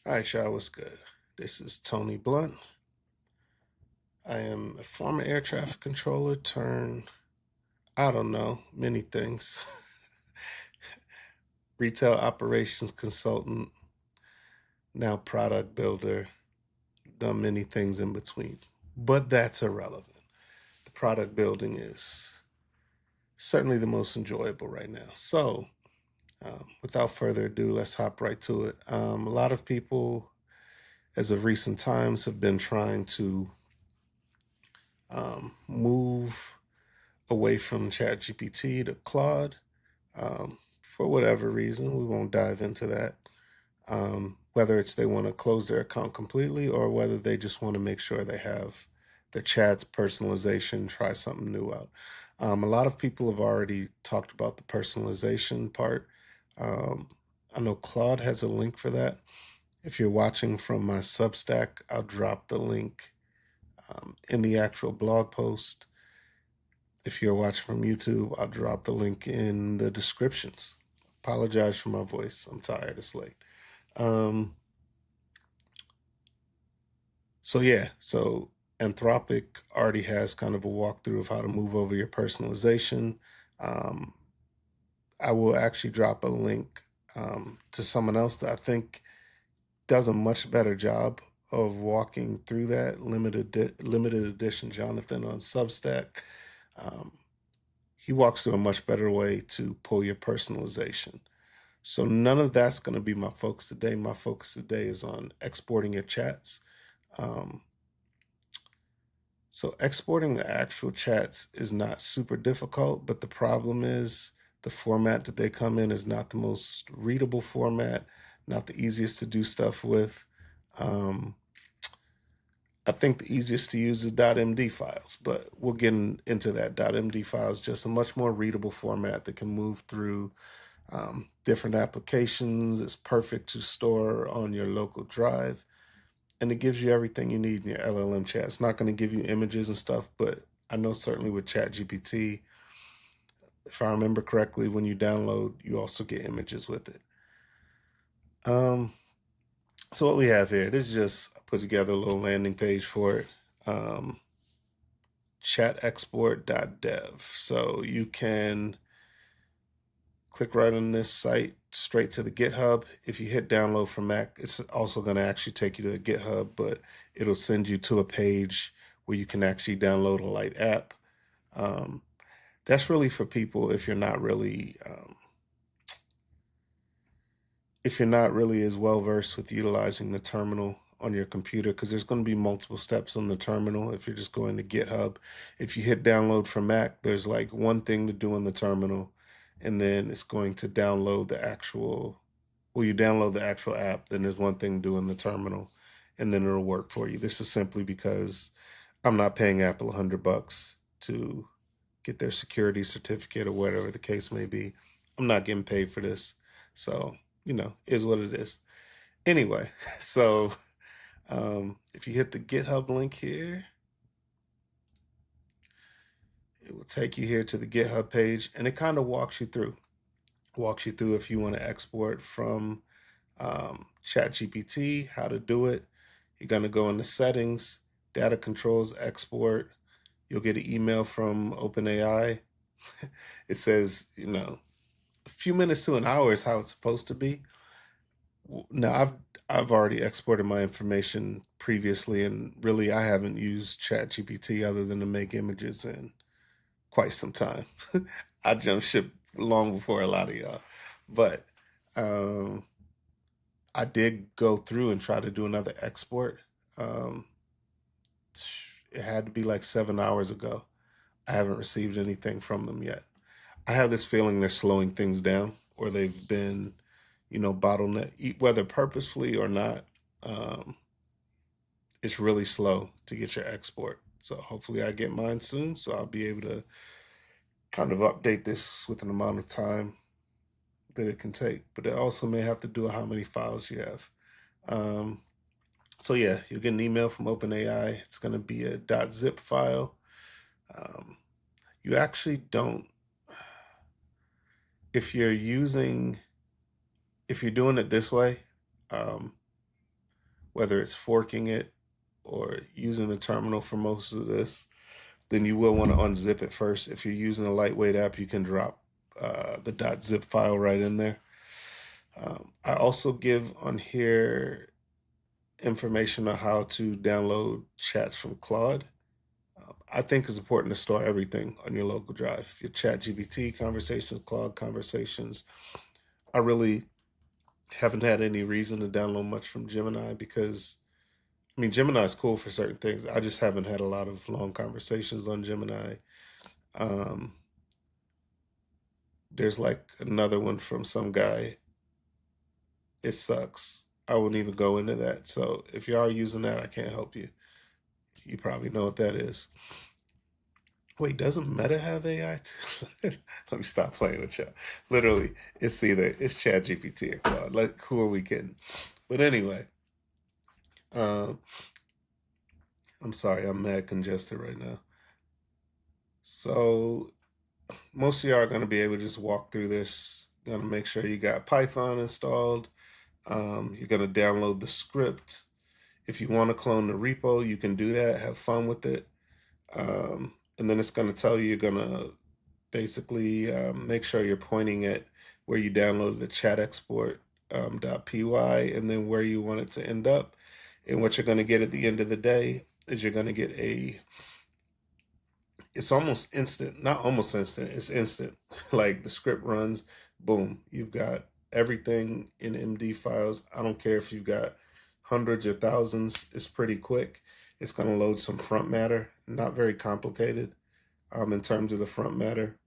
All right, y'all, what's good? This is Tony Blunt. I am a former air traffic controller turned, I don't know, many things. Retail operations consultant, now product builder, done many things in between. But that's irrelevant. The product building is certainly the most enjoyable right now. So, without further ado, let's hop right to it. A lot of people, as of recent times, have been trying to move away from ChatGPT to Claude for whatever reason. We won't dive into that. Whether it's they want to close their account completely or whether they just want to make sure they have their chat's personalization, try something new out. A lot of people have already talked about the personalization part. Um, I know Claude has a link for that. If you're watching from my Substack, I'll drop the link in the actual blog post. If you're watching from YouTube, I'll drop the link in the descriptions. Apologize for my voice. I'm tired. It's late. Um, so Anthropic already has kind of a walkthrough of how to move over your personalization. Um, I will actually drop a link to someone else that I think does a much better job of walking through that. Limited edition Jonathan on Substack. Um, he walks through a much better way to pull your personalization. So none of that's going to be my focus today. My focus today is on exporting your chats. Um, so exporting the actual chats is not super difficult, but the problem is the format that they come in is not the most readable format, not the easiest to do stuff with. Um, I think the easiest to use is .md files, but we'll get into that. .md files, just a much more readable format that can move through different applications. It's perfect to store on your local drive, and it gives you everything you need in your LLM chat. It's not going to give you images and stuff, but I know certainly with ChatGPT, if I remember correctly, when you download, you also get images with it. Um, so what we have here, this is just I put together a little landing page for it. Um, chatexport.dev. So you can click right on this site straight to the GitHub. If you hit download from Mac, it's also going to actually take you to the GitHub, but it'll send you to a page where you can actually download a light app. Um, that's really for people if you're not really as well versed with utilizing the terminal on your computer, because there's going to be multiple steps on the terminal if you're just going to GitHub. If you hit download from Mac, there's like one thing to do in the terminal, and then it's going to download the actual, well, you download the actual app, then there's one thing to do in the terminal, and then it'll work for you. This is simply because I'm not paying Apple $100 to get their security certificate or whatever the case may be. I'm not getting paid for this. So, is what it is. Anyway, so if you hit the GitHub link here, it will take you here to the GitHub page, and it kind of walks you through if you want to export from ChatGPT, how to do it. You're going to go into settings, data controls, export. You'll get an email from OpenAI. It says, a few minutes to an hour is how it's supposed to be. Now I've already exported my information previously, and really I haven't used ChatGPT other than to make images in quite some time. I jumped ship long before a lot of y'all, but um, I did go through and try to do another export. Um, it had to be like 7 hours ago. I haven't received anything from them yet. I have this feeling they're slowing things down, or they've been, bottleneck, whether purposefully or not. Um, it's really slow to get your export. So hopefully I get mine soon, so I'll be able to kind of update this with an amount of time that it can take. But it also may have to do with how many files you have. Um, so yeah, you'll get an email from OpenAI. It's going to be a .zip file. Um, you actually don't, if you're using, if you're doing it this way, um, whether it's forking it or using the terminal for most of this, then you will want to unzip it first. If you're using a lightweight app, you can drop the .zip file right in there. I also give on here information on how to download chats from Claude. I think it's important to store everything on your local drive. Your ChatGPT conversations, Claude conversations. I really haven't had any reason to download much from Gemini because, I mean, Gemini is cool for certain things. I just haven't had a lot of long conversations on Gemini. Um, there's like another one from some guy. It sucks. I won't even go into that. So if you are using that, I can't help you. You probably know what that is. Wait, doesn't Meta have AI too? Let me stop playing with you. Literally, it's ChatGPT or Claude. Like, who are we kidding? But anyway, um, I'm sorry, I'm mad congested right now. So most of y'all are going to be able to just walk through this. Going to make sure you got Python installed. You're going to download the script. If you want to clone the repo, you can do that. Have fun with it. And then it's going to tell you you're going to basically make sure you're pointing at where you downloaded the chat export .py and then where you want it to end up. And what you're going to get at the end of the day is you're going to get it's almost instant, not almost instant, it's instant. Like the script runs, boom, you've got everything in MD files. I don't care if you've got hundreds or thousands, it's pretty quick. It's going to load some front matter, not very complicated in terms of the front matter.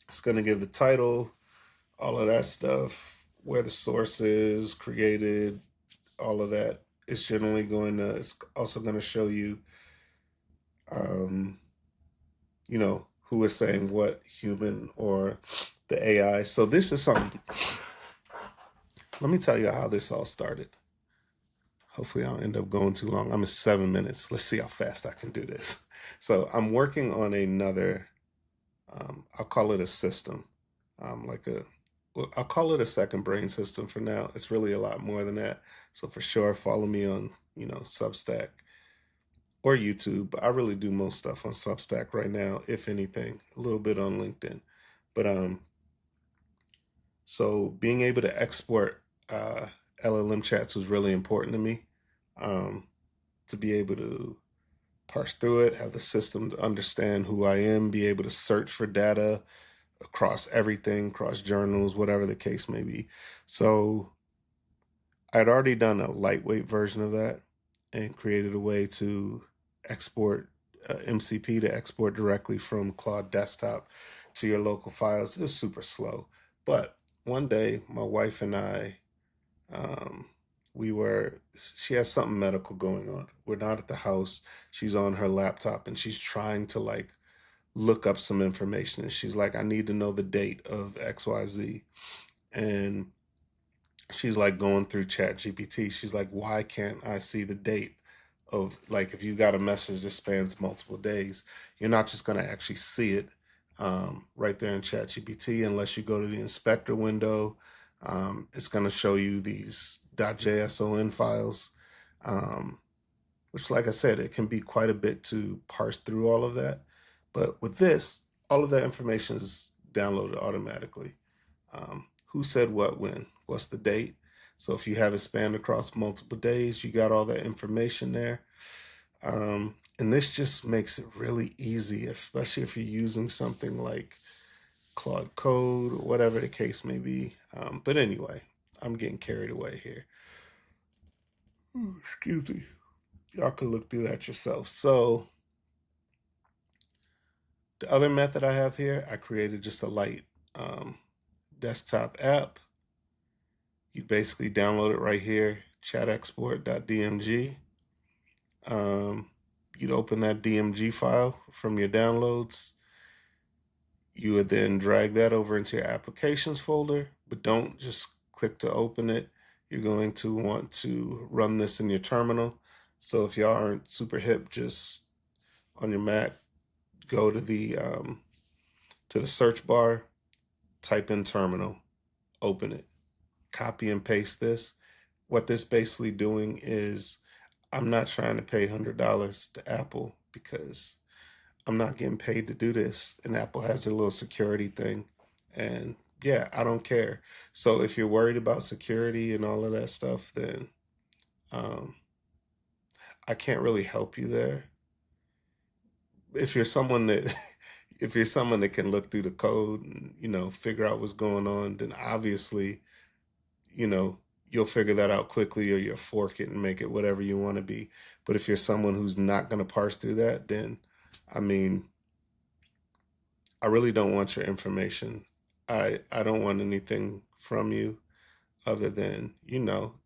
It's going to give the title, all of that stuff, where the source is, created, all of that. It's also going to show you, um, who is saying what, human or the AI. So this is something, let me tell you how this all started. Hopefully I don't end up going too long. I'm at 7 minutes. Let's see how fast I can do this. So I'm working on another, I'll call it a system, I'll call it a second brain system for now. It's really a lot more than that. So for sure, follow me on, Substack or YouTube. But I really do most stuff on Substack right now, if anything, a little bit on LinkedIn. But so being able to export LLM chats was really important to me. To be able to parse through it, have the system to understand who I am, be able to search for data across everything, across journals, whatever the case may be. So I'd already done a lightweight version of that and created a way to export MCP to export directly from Claude Desktop to your local files. It was super slow. But one day, my wife and I, um, she has something medical going on. We're not at the house. She's on her laptop and she's trying to like look up some information. And she's like, I need to know the date of XYZ. And she's like going through ChatGPT. She's like, why can't I see the date of, like, if you got a message that spans multiple days, you're not just going to actually see it right there in ChatGPT unless you go to the inspector window. It's going to show you these .json files, um, which, like I said, it can be quite a bit to parse through all of that. But with this, all of that information is downloaded automatically. Who said what when? What's the date? So if you have it spanned across multiple days, you got all that information there. And this just makes it really easy, especially if you're using something like Claude Code or whatever the case may be. But anyway, I'm getting carried away here. Ooh, excuse me. Y'all can look through that yourself. So the other method I have here, I created just a light desktop app. You basically download it right here, chatexport.dmg. You'd open that DMG file from your downloads. You would then drag that over into your applications folder, but don't just click to open it. You're going to want to run this in your terminal. So if y'all aren't super hip, just on your Mac, go to the search bar, type in terminal, open it, copy and paste this, what this basically doing is I'm not trying to pay $100 to Apple because I'm not getting paid to do this. And Apple has their little security thing. And yeah, I don't care. So if you're worried about security and all of that stuff, then um, I can't really help you there. If you're someone that if you're someone that can look through the code and figure out what's going on, then obviously you know you'll figure that out quickly, or you'll fork it and make it whatever you want to be. But if you're someone who's not going to parse through that, then I mean, I really don't want your information. I don't want anything from you other than,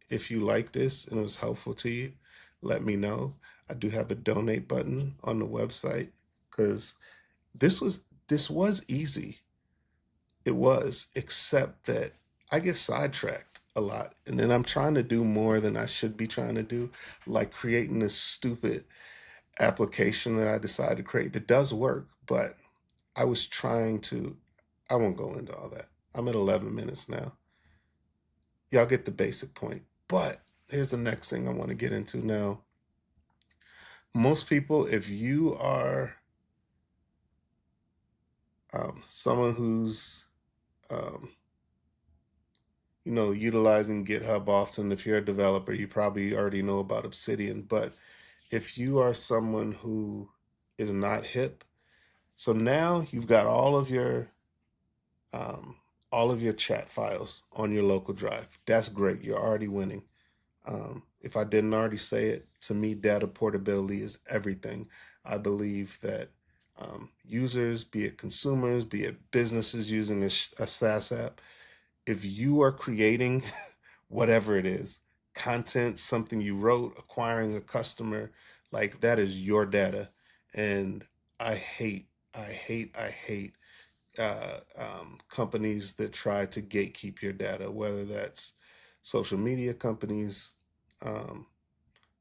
if you like this and it was helpful to you, let me know. I do have a donate button on the website because this was easy. It was, except that I get sidetracked a lot. And then I'm trying to do more than I should be trying to do, like creating this stupid application that I decided to create that does work, but I was trying to, I won't go into all that. I'm at 11 minutes now. Y'all get the basic point. But here's the next thing I want to get into now. Most people, if you are someone who's, um, utilizing GitHub often, if you're a developer, you probably already know about Obsidian. But if you are someone who is not hip, so now you've got um, all of your chat files on your local drive. That's great. You're already winning. If I didn't already say it, to me, data portability is everything. I believe that users, be it consumers, be it businesses using a SaaS app, if you are creating whatever it is, content, something you wrote, acquiring a customer, like that is your data. And I hate companies that try to gatekeep your data, whether that's social media companies, um,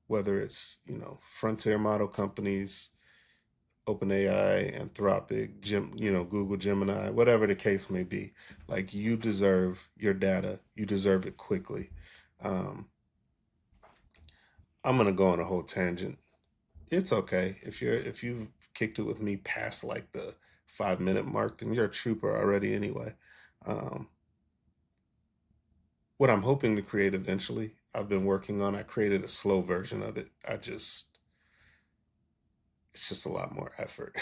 whether it's frontier model companies, OpenAI, Anthropic, Google Gemini, whatever the case may be. Like, you deserve your data. You deserve it quickly. Um, I'm gonna go on a whole tangent. It's okay if you've kicked it with me past like the 5 minute mark, then you're a trooper already anyway. Um, what I'm hoping to create eventually, I've been working on. I created a slow version of it. It's just a lot more effort.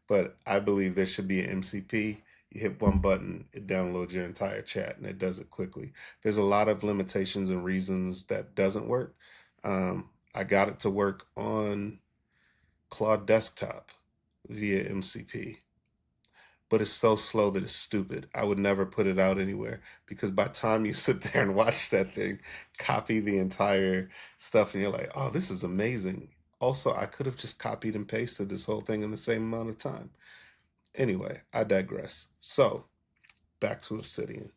But I believe there should be an MCP. You hit one button, it downloads your entire chat, and it does it quickly. There's a lot of limitations and reasons that doesn't work. I got it to work on Claude Desktop via MCP, but it's so slow that it's stupid. I would never put it out anywhere because by the time you sit there and watch that thing, copy the entire stuff, and you're like, oh, this is amazing. Also, I could have just copied and pasted this whole thing in the same amount of time. Anyway, I digress. So, back to Obsidian.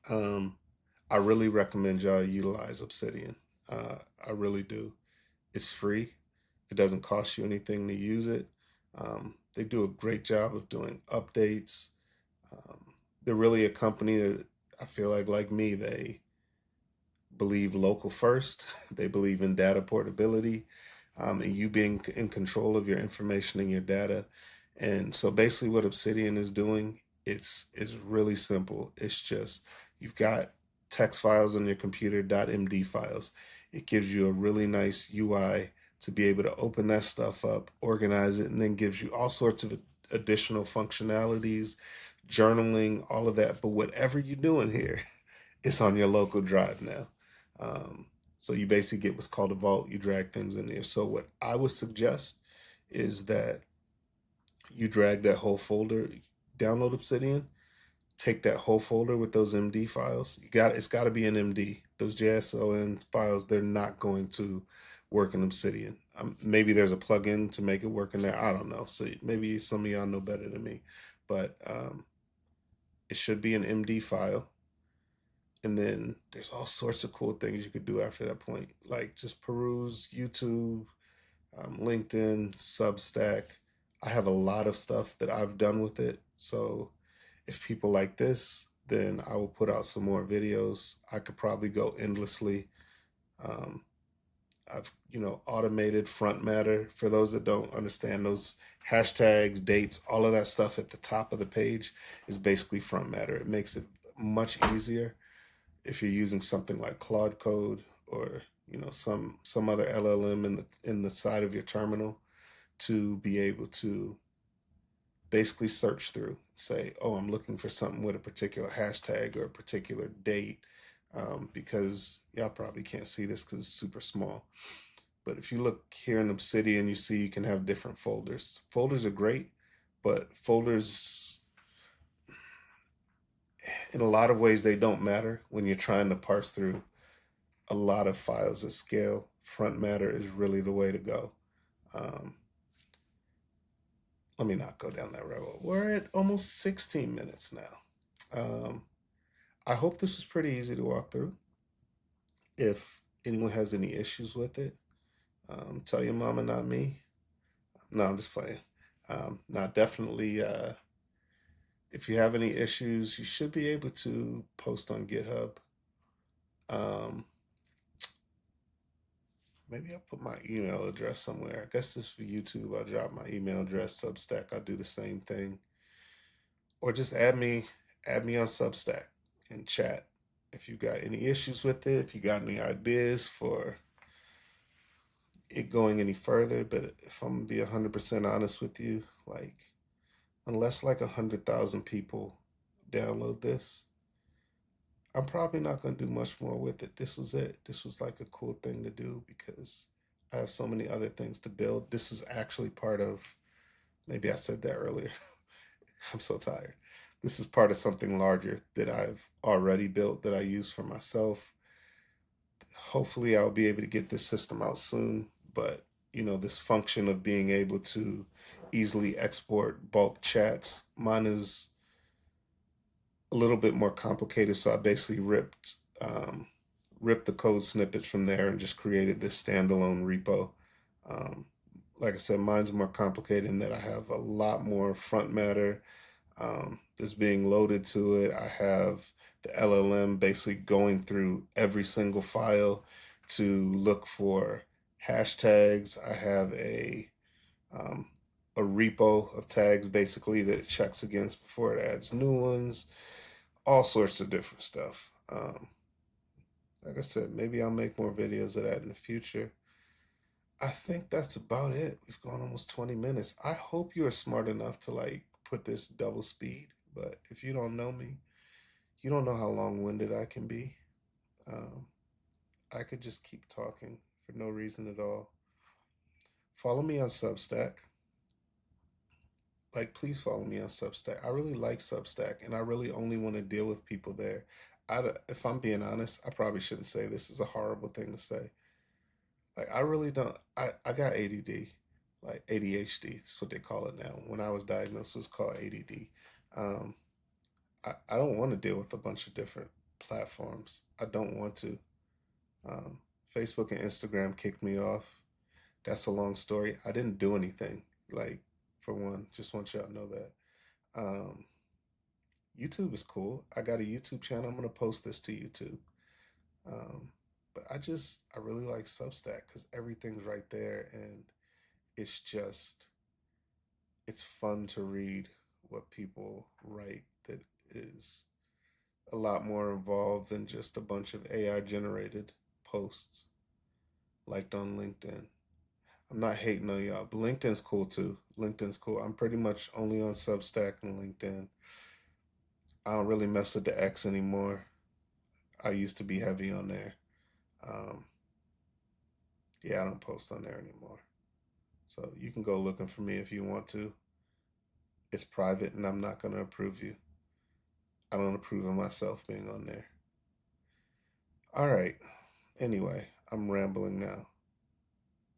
Um, I really recommend y'all utilize Obsidian. I really do. It's free. It doesn't cost you anything to use it. They do a great job of doing updates. Um, they're really a company that I feel like me, they believe local first. They believe in data portability, and you being in control of your information and your data. And so basically what Obsidian is doing, it's really simple. It's just, you've got text files on your computer, .md files. It gives you a really nice UI to be able to open that stuff up, organize it, and then gives you all sorts of additional functionalities, journaling, all of that. But whatever you're doing here, it's on your local drive now. Um, so you basically get what's called a vault. You drag things in there. So what I would suggest is that you drag that whole folder, download Obsidian, take that whole folder with those MD files. It's got to be an MD. Those JSON files, they're not going to work in Obsidian. Maybe there's a plugin to make it work in there. I don't know. So maybe some of y'all know better than me, but it should be an MD file. And then there's all sorts of cool things you could do after that point, like just peruse YouTube, LinkedIn, Substack. I have a lot of stuff that I've done with it. So if people like this, then I will put out some more videos. I could probably go endlessly. Um, I've, automated front matter. For those that don't understand, those hashtags, dates, all of that stuff at the top of the page is basically front matter. It makes it much easier if you're using something like Claude code, or some other LLM in the side of your terminal, to be able to basically search through, say, oh, I'm looking for something with a particular hashtag or a particular date. Because y'all probably can't see this because it's super small. But if you look here in Obsidian, you see you can have different folders. Folders are great, but folders, in a lot of ways, they don't matter when you're trying to parse through a lot of files at scale. Front matter is really the way to go. Um, Let me not go down that rabbit hole. We're at almost 16 minutes now. Um, I hope this was pretty easy to walk through. If anyone has any issues with it, tell your mama, not me. No, I'm just playing. Now, definitely, if you have any issues, you should be able to post on GitHub. Um, Maybe I'll put my email address somewhere. I guess this for YouTube, I'll drop my email address. Substack, I'll do the same thing. Or just add me on Substack and chat. If you got any issues with it, if you got any ideas for it going any further. But if I'm gonna be 100% honest with you, like, unless like 100,000 people download this, I'm probably not gonna do much more with it. This was it. This was like a cool thing to do because I have so many other things to build. This is actually part of, maybe I said that earlier. I'm so tired. This is part of something larger that I've already built that I use for myself. Hopefully, I'll be able to get this system out soon. But, this function of being able to easily export bulk chats, mine is a little bit more complicated. So I basically ripped the code snippets from there and just created this standalone repo. Um, like I said, mine's more complicated in that I have a lot more front matter that's being loaded to it. I have the LLM basically going through every single file to look for hashtags. I have um, a repo of tags basically that it checks against before it adds new ones. All sorts of different stuff. Like I said, maybe I'll make more videos of that in the future. I think that's about it. We've gone almost 20 minutes. I hope you're smart enough to like put this double speed, but if you don't know me, you don't know how long-winded I can be. Um, I could just keep talking for no reason at all. Follow me on Substack. Like, please follow me on Substack. I really like Substack, and I really only want to deal with people there. If I'm being honest, I probably shouldn't say this is a horrible thing to say. Like, I really don't. I got ADD, like ADHD. That's what they call it now. When I was diagnosed, it was called ADD. Um, I don't want to deal with a bunch of different platforms. I don't want to. Um, Facebook and Instagram kicked me off. That's a long story. I didn't do anything. Like, for one, just want y'all to know that. Um, YouTube is cool. I got a YouTube channel. I'm gonna post this to YouTube. Um, but I really like Substack because everything's right there, and it's just it's fun to read what people write that is a lot more involved than just a bunch of AI generated posts liked on LinkedIn. I'm not hating on y'all, but LinkedIn's cool too. LinkedIn's cool. I'm pretty much only on Substack and LinkedIn. I don't really mess with the X anymore. I used to be heavy on there. Um, yeah, I don't post on there anymore. So you can go looking for me if you want to. It's private and I'm not going to approve you. I don't approve of myself being on there. All right. Anyway, I'm rambling now.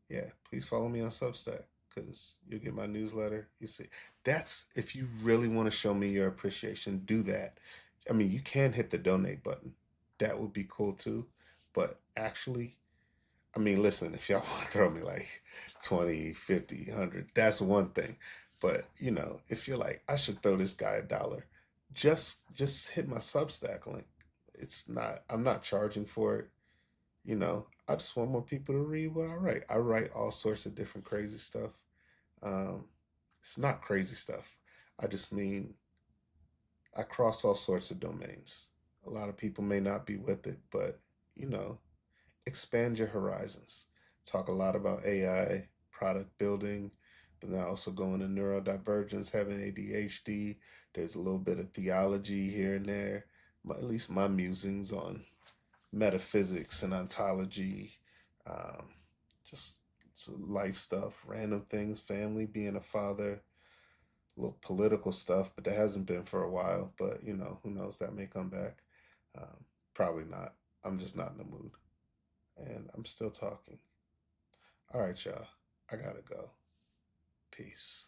Yeah, please follow me on Substack because you'll get my newsletter. You see, that's if you really want to show me your appreciation, do that. I mean, you can hit the donate button. That would be cool too. But actually, I mean, listen, if y'all want to throw me like 20, 50, 100, that's one thing. But, if you're like, I should throw this guy $1, just hit my Substack link. It's not, I'm not charging for it. I just want more people to read what I write. I write all sorts of different crazy stuff. Um, it's not crazy stuff. I just mean I cross all sorts of domains. A lot of people may not be with it, but you know, expand your horizons. Talk a lot about AI, product building, but then I also go into neurodivergence, having ADHD. There's a little bit of theology here and there. At least my musings on metaphysics and ontology, um, just life stuff, random things, family, being a father, a little political stuff, but that hasn't been for a while. But who knows? That may come back. Um, Probably not. I'm just not in the mood, and I'm still talking. All right, y'all. I gotta go. Peace.